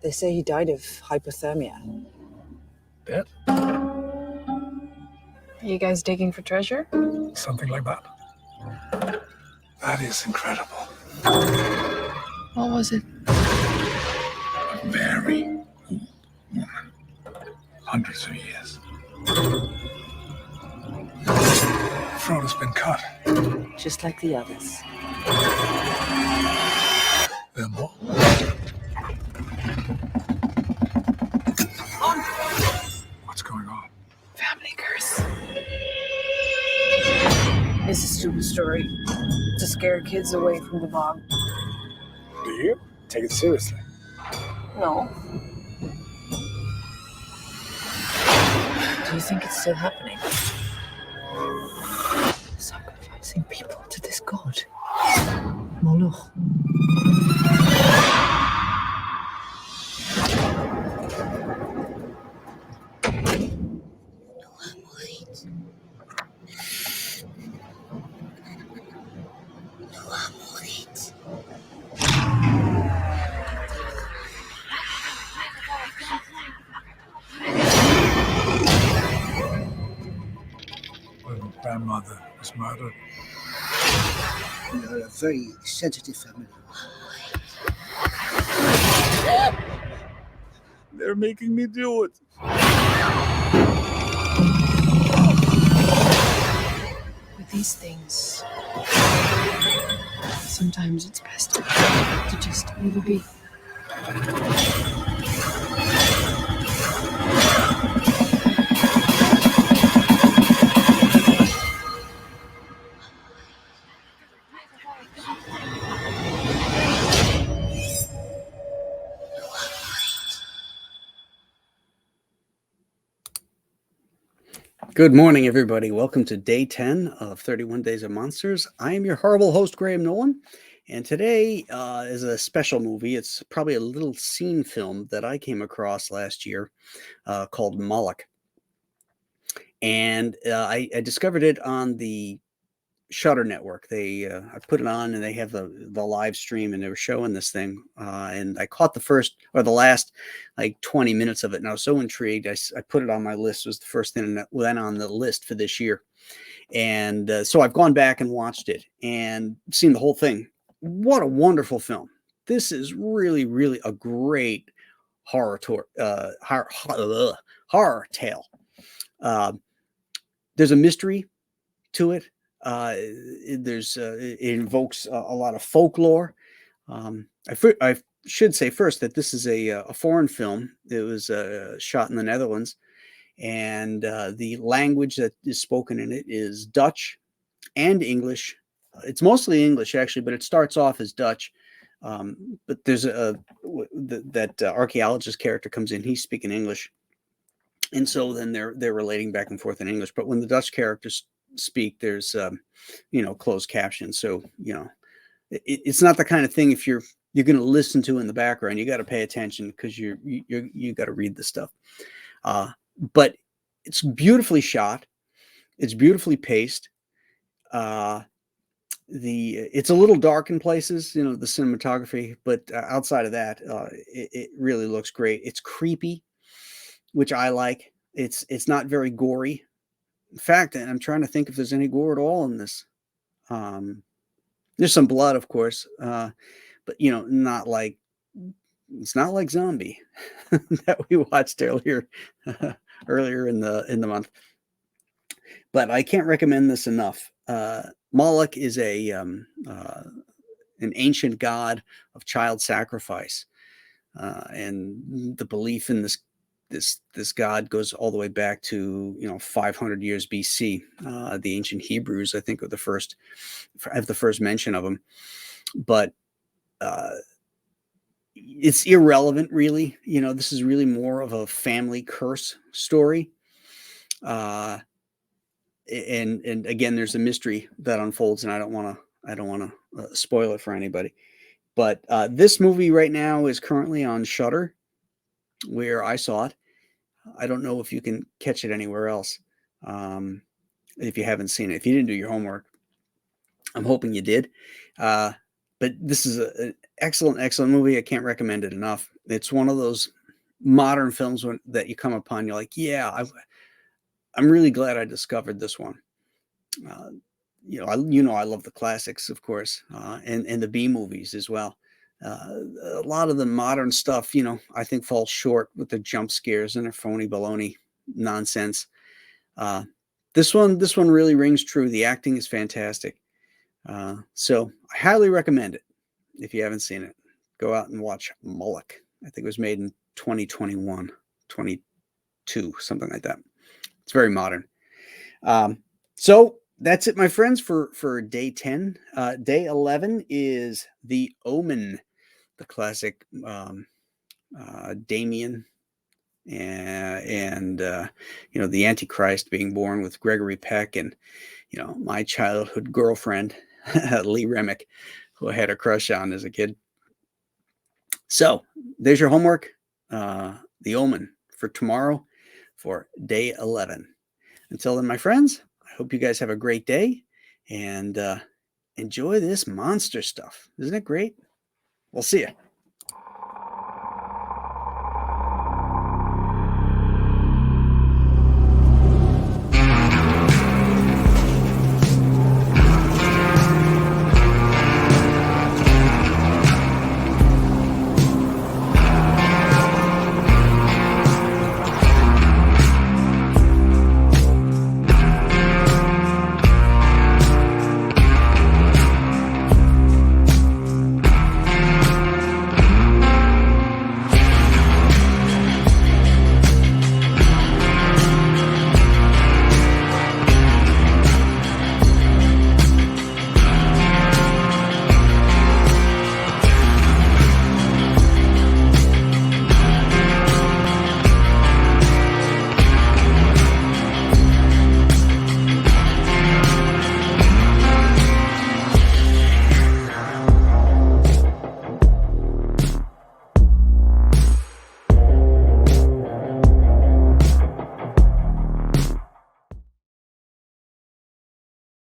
They say he died of hypothermia. Dead? You guys digging for treasure? Something like that. That is incredible. What was it? A very old woman. Hundreds of years. Throat has been cut. Just like the others. There are more. What's going on? Family curse. It's a stupid story to scare kids away from the bog. Do you? Take it seriously. No. Do you think it's still happening? Sacrificing people to this god. Moloch. When grandmother was murdered. We are a very sensitive family. They're making me do it. With these things, sometimes it's best to just leave it be. Good morning, everybody. Welcome to day 10 of 31 Days of Monsters. I am your horrible host, Graham Nolan, and today is a special movie. It's probably a little scene film that I came across last year called Moloch. And I discovered it on the Shutter Network. I put it on and they have the live stream and they were showing this thing. And I caught the first or the last like 20 minutes of it. And I was so intrigued. I put it on my list. It was the first thing that went on the list for this year. And so I've gone back and watched it and seen the whole thing. What a wonderful film. This is really, really a great horror tale. There's a mystery to it. It invokes a lot of folklore. I should say first that this is a foreign film. It was shot in the Netherlands, and the language that is spoken in it is Dutch and English. It's mostly English actually, but it starts off as Dutch. But there's that archaeologist character comes in. He's speaking English, and so then they're relating back and forth in English. But when the Dutch characters speak, there's closed captions, so it's not the kind of thing if you're going to listen to in the background. You got to pay attention because you got to read the stuff. But it's beautifully shot, it's beautifully paced. It's a little dark in places, the cinematography, but outside of that, it really looks great. It's creepy, which I like. It's not very gory. In fact, I'm trying to think if there's any gore at all in this. There's some blood, of course, but it's not like Zombie that we watched earlier in the month. But I can't recommend this enough. Moloch is an ancient god of child sacrifice, and the belief in this god goes all the way back to 500 years BC. The ancient Hebrews, I think, have the first mention of him, but it's irrelevant, really. This is really more of a family curse story, and again, there's a mystery that unfolds, and I don't want to spoil it for anybody. But this movie right now is currently on Shutter, where I saw it. I don't know if you can catch it anywhere else. If you haven't seen it, if you didn't do your homework, I'm hoping you did. But this is an excellent movie. I can't recommend it enough. It's one of those modern films that you come upon. You're like, yeah, I'm really glad I discovered this one. Uh, I love the classics, of course, and the B movies as well. A lot of the modern stuff, I think falls short with the jump scares and their phony baloney nonsense. This one really rings true. The acting is fantastic. So I highly recommend it. If you haven't seen it, go out and watch Moloch. I think it was made in 2021, 22, something like that. It's very modern. So that's it, my friends, for day 10. Day 11 is The Omen, the classic Damien and the Antichrist being born with Gregory Peck and, my childhood girlfriend, Lee Remick, who I had a crush on as a kid. So there's your homework, The Omen, for tomorrow for day 11. Until then, my friends, I hope you guys have a great day and enjoy this monster stuff. Isn't it great? We'll see you.